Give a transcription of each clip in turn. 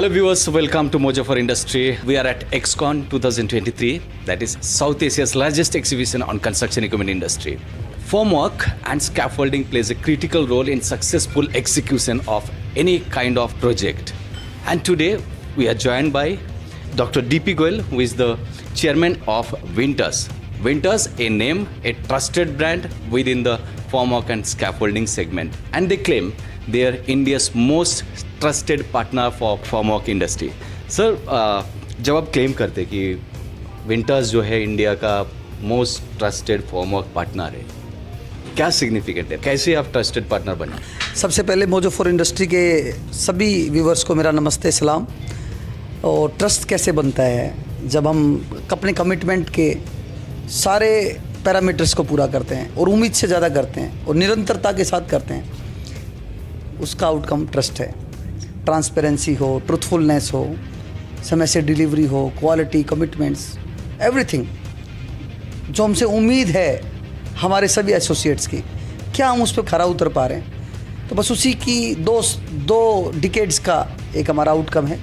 Hello viewers, welcome to Mojo for Industry. We are at XCon 2023, that is South Asia's largest exhibition on construction equipment industry. Formwork and scaffolding plays a critical role in successful execution of any kind of project. And today we are joined by Dr. DP Goyal, who is the chairman of Winters. Winters, a name, a trusted brand within the formwork and scaffolding segment. And they claim they are India's most trusted partner for formwork industry. Sir, जब आप claim करते कि winters जो है India का most trusted formwork partner है, क्या significant है, कैसे आप ट्रस्टेड पार्टनर बने? सबसे पहले मोजो फॉर इंडस्ट्री के सभी व्यूवर्स को मेरा नमस्ते सलाम. और ट्रस्ट कैसे बनता है? जब हम अपने कमिटमेंट के सारे पैरामीटर्स को पूरा करते हैं और उम्मीद से ज़्यादा करते हैं और निरंतरता के साथ करते हैं, उसका आउटकम ट्रस्ट है. ट्रांसपेरेंसी हो, ट्रूथफुलनेस हो, समय से डिलीवरी हो, क्वालिटी, कमिटमेंट्स, एवरीथिंग जो हमसे उम्मीद है हमारे सभी एसोसिएट्स की, क्या हम उस पर खरा उतर पा रहे हैं? तो बस उसी की दो डिकेड्स का एक हमारा आउटकम है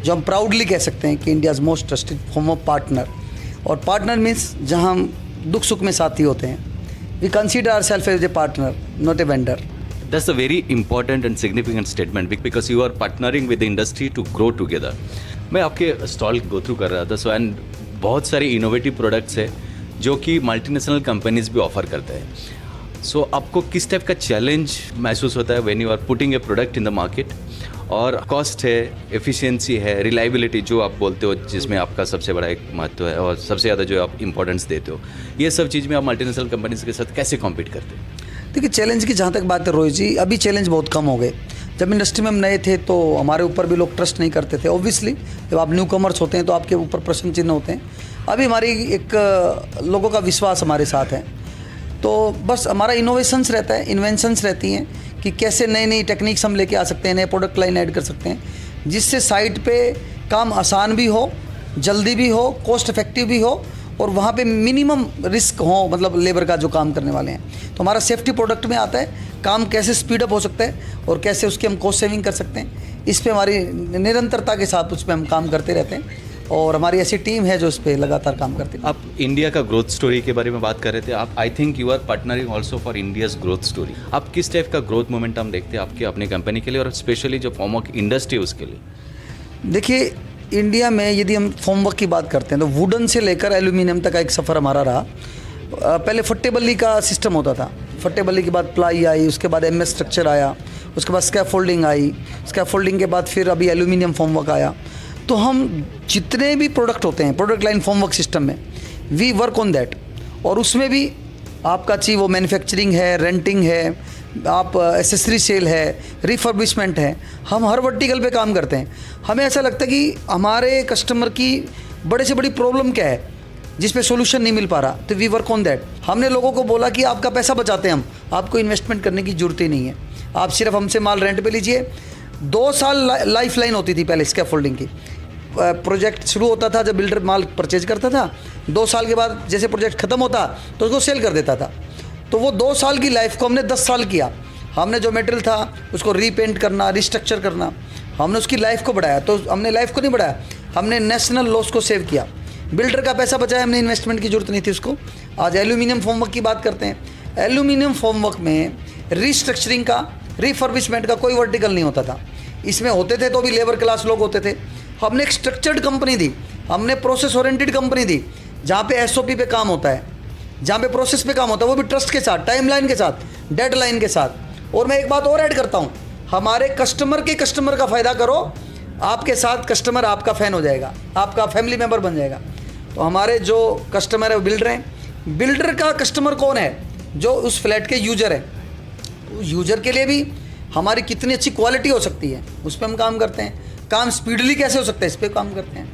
जो हम प्राउडली कह सकते हैं कि India's most trusted formwork partner. और पार्टनर मीन्स जहां हम दुख सुख में साथी होते हैं. We consider ourselves as a partner, not a vendor. That's a very important and significant statement because you are partnering with the industry to grow together. मैं आपके स्टॉल गो थ्रू कर रहा था, सो एंड बहुत सारे innovative products है जो कि मल्टीनेशनल कंपनीज भी ऑफर करते हैं. सो आपको किस टाइप का चैलेंज महसूस होता है when you are putting a product in the market? और कॉस्ट है, एफिशिएंसी है, रिलायबिलिटी जो आप बोलते हो जिसमें आपका सबसे बड़ा एक महत्व है और सबसे ज़्यादा जो आप इंपॉर्टेंस देते हो, ये सब चीज़ में आप मल्टीनेशनल कंपनीज के साथ कैसे कॉम्पीट करते हैं? देखिए, चैलेंज की जहाँ तक बात है रोहित जी, अभी चैलेंज बहुत कम हो गए. जब इंडस्ट्री में हम नए थे तो हमारे ऊपर भी लोग ट्रस्ट नहीं करते थे. ऑब्वियसली जब आप न्यू कमर्स होते हैं तो आपके ऊपर प्रश्न चिन्ह होते हैं. अभी हमारी एक लोगों का विश्वास हमारे साथ है. तो बस हमारा इनोवेशंस रहता है, इन्वेंशंस रहती हैं कि कैसे नई नई टेक्निक्स हम लेके आ सकते हैं, नए प्रोडक्ट लाइन ऐड कर सकते हैं जिससे साइट पे काम आसान भी हो, जल्दी भी हो, कॉस्ट इफेक्टिव भी हो और वहाँ पे मिनिमम रिस्क हो, मतलब लेबर का जो काम करने वाले हैं. तो हमारा सेफ्टी प्रोडक्ट में आता है, काम कैसे स्पीड अप हो सकता है और कैसे उसकी हम कॉस्ट सेविंग कर सकते हैं. इस पे हमारी निरंतरता के साथ उस पर हम काम करते रहते हैं और हमारी ऐसी टीम है जो इस पर लगातार काम करती है. आप इंडिया का ग्रोथ स्टोरी के बारे में बात कर रहे थे. आप, I think you are partnering also for India's growth story. आप किस टाइप का ग्रोथ मोमेंटम देखते हैं आपके अपनी कंपनी के लिए और स्पेशली जो फॉर्मवर्क इंडस्ट्री है उसके लिए? देखिए, इंडिया में यदि हम फॉर्मवर्क की बात करते हैं तो वुडन से लेकर एल्यूमिनियम तक का एक सफ़र हमारा रहा. पहले फट्टे बल्ली का सिस्टम होता था. फट्टे बल्ली के बाद प्लाई आई, उसके बाद एमएस स्ट्रक्चर आया, उसके बाद स्कैफोल्डिंग आई, स्कैफोल्डिंग के बाद फिर अभी एल्यूमिनियम फॉर्मवर्क आया. तो हम जितने भी प्रोडक्ट होते हैं प्रोडक्ट लाइन फॉर्मवर्क सिस्टम में, वी वर्क ऑन दैट. और उसमें भी आपका चाहिए वो मैन्युफैक्चरिंग है, रेंटिंग है, आप एसेसरी सेल है, रिफर्बिशमेंट है, हम हर वर्टिकल पे काम करते हैं. हमें ऐसा लगता है कि हमारे कस्टमर की बड़े से बड़ी प्रॉब्लम क्या है जिस पे सोल्यूशन नहीं मिल पा रहा, तो वी वर्क ऑन दैट. हमने लोगों को बोला कि आपका पैसा बचाते हैं हम, आपको इन्वेस्टमेंट करने की ज़रूरत ही नहीं है, आप सिर्फ हमसे माल रेंट पे लीजिए. 2 साल लाइफ लाइन होती थी पहले स्कैफोल्डिंग की. प्रोजेक्ट शुरू होता था जब बिल्डर माल परचेज करता था, 2 साल के बाद जैसे प्रोजेक्ट ख़त्म होता तो उसको सेल कर देता था. तो वो 2 साल की लाइफ को हमने 10 साल किया. हमने जो मटेरियल था उसको रीपेंट करना, रिस्ट्रक्चर करना, हमने उसकी लाइफ को बढ़ाया. तो हमने लाइफ को नहीं बढ़ाया, हमने नेशनल लॉस को सेव किया. बिल्डर का पैसा बचाया, हमने इन्वेस्टमेंट की जरूरत नहीं थी उसको. आज एल्यूमिनियम फॉर्मवर्क की बात करते हैं. एल्यूमिनियम फॉर्मवर्क में रिस्ट्रक्चरिंग का, रिफर्बिशमेंट का कोई वर्टिकल नहीं होता था. इसमें होते थे तो भी लेबर क्लास लोग होते थे. हमने एक स्ट्रक्चर्ड कंपनी दी, हमने प्रोसेस ओरिएंटेड कंपनी दी जहाँ पे एसओपी पे काम होता है, जहाँ पे प्रोसेस पे काम होता है, वो भी ट्रस्ट के साथ, टाइमलाइन के साथ, डेडलाइन के साथ. और मैं एक बात और ऐड करता हूँ, हमारे कस्टमर के कस्टमर का फ़ायदा करो, आपके साथ कस्टमर आपका फ़ैन हो जाएगा, आपका फैमिली मेम्बर बन जाएगा. तो हमारे जो कस्टमर है वो बिल्डर हैं. बिल्डर का कस्टमर कौन है? जो उस फ्लैट के यूजर हैं. यूजर के लिए भी हमारी कितनी अच्छी क्वालिटी हो सकती है उस पर हम काम करते हैं. काम स्पीडली कैसे हो सकता है इस पर काम करते हैं.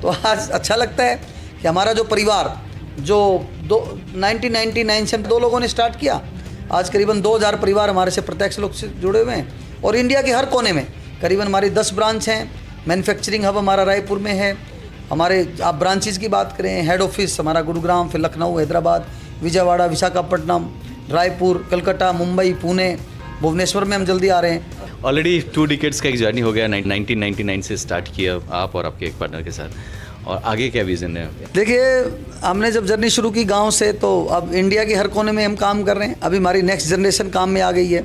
तो आज अच्छा लगता है कि हमारा जो परिवार जो 1999 से हम 2 लोगों ने स्टार्ट किया, आज करीबन 2000 परिवार हमारे से प्रत्यक्ष लोग से जुड़े हुए हैं. और इंडिया के हर कोने में करीबन हमारी 10 ब्रांच हैं. मैन्युफैक्चरिंग हब हमारा रायपुर में है. हमारे आप ब्रांचेज की बात करें, हेड ऑफिस हमारा गुरुग्राम, फिर लखनऊ, हैदराबाद, विजयवाड़ा, विशाखापट्टनम, रायपुर, कलकत्ता, मुंबई, पुणे, भुवनेश्वर में हम जल्दी आ रहे हैं. ऑलरेडी 2 डिकेड्स का एक जर्नी हो गया 1999 से स्टार्ट किया आप और आपके एक पार्टनर के साथ, और आगे क्या विज़न है? देखिए, हमने जब जर्नी शुरू की गांव से, तो अब इंडिया के हर कोने में हम काम कर रहे हैं। अभी हमारी नेक्स्ट जनरेशन काम में आ गई है,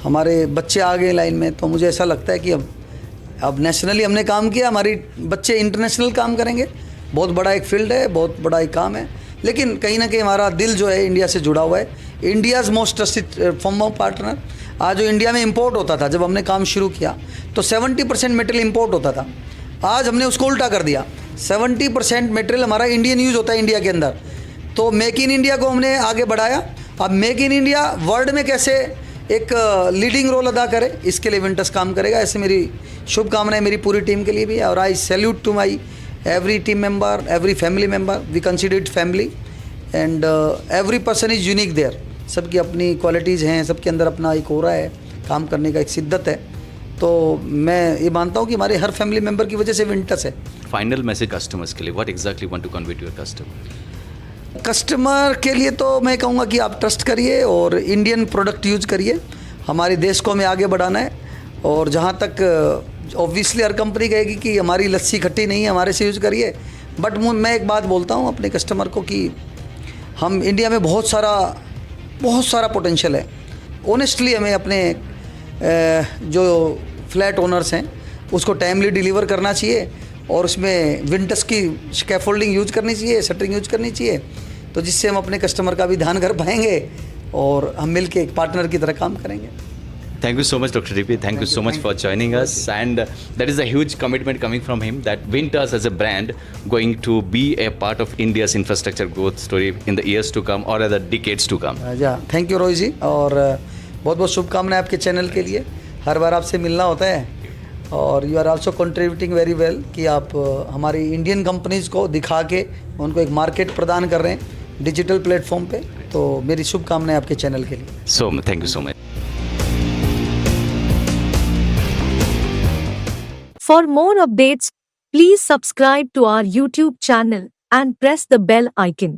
हमारे बच्चे आ गए लाइन में, तो मुझे ऐसा लगता है कि अब नेशनली हमने काम किया, हमारी बच्चे इंटरनेशनल काम करेंगे। बहुत बड़ा एक फील्ड है, बहुत बड़ा एक काम है, लेकिन कहीं ना कहीं हमारा दिल जो है इंडिया से जुड़ा हुआ है। India's most trusted form of partner. आज जो इंडिया में इंपोर्ट होता था, जब हमने काम शुरू किया तो 70% मटेरियल इंपोर्ट होता था। आज हमने उसको उल्टा कर दिया, 70% मटेरियल हमारा इंडियन यूज़ होता है इंडिया के अंदर। तो मेक इन इंडिया को हमने आगे बढ़ाया। अब मेक इन इंडिया वर्ल्ड में कैसे एक लीडिंग रोल अदा करे, इसके लिए विंटर्स काम करेगा। ऐसे मेरी शुभकामनाएं मेरी पूरी टीम के लिए भी। और I salute to my every team member, every family member. We consider it family and every person is unique there. सबकी अपनी क्वालिटीज़ हैं, सबके अंदर अपना एक हो रहा है काम करने का, एक शिद्दत है। तो मैं ये मानता हूँ कि हमारे हर फैमिली मेंबर की वजह से विंटर्स है। फाइनल मैसेज कस्टमर्स के लिए, what exactly want to convey to your customer? Customer के लिए तो मैं कहूँगा कि आप ट्रस्ट करिए और इंडियन प्रोडक्ट यूज करिए। हमारे देश को हमें आगे बढ़ाना है। और जहाँ तक ऑब्वियसली हर कंपनी कहेगी कि हमारी लस्सी खट्टी नहीं है, हमारे से यूज़ करिए, बट मैं एक बात बोलता हूँ अपने कस्टमर को कि हम इंडिया में बहुत सारा पोटेंशियल है। ऑनेस्टली हमें अपने जो फ्लैट ओनर्स हैं उसको टाइमली डिलीवर करना चाहिए, और उसमें विंटर्स की स्कैफोल्डिंग यूज करनी चाहिए, शटरिंग यूज करनी चाहिए, तो जिससे हम अपने कस्टमर का भी ध्यान कर पाएंगे और हम मिलके एक पार्टनर की तरह काम करेंगे। Thank you so much, Dr. DP. Thank you so much for joining us. And that is a huge commitment coming from him, that Winters as a brand going to be a part of India's infrastructure growth story in the years to come or rather decades to come. Thank you Rohit ji, और बहुत बहुत शुभकामनाएं आपके channel के लिए। हर बार आपसे मिलना होता है, और you are also contributing very well कि आप हमारी इंडियन कंपनीज़ को दिखा के उनको एक मार्केट प्रदान कर रहे हैं डिजिटल प्लेटफॉर्म पे। तो मेरी शुभकामनाएं आपके चैनल के लिए। So, thank you so much. For more updates, please subscribe to our YouTube channel and press the bell icon.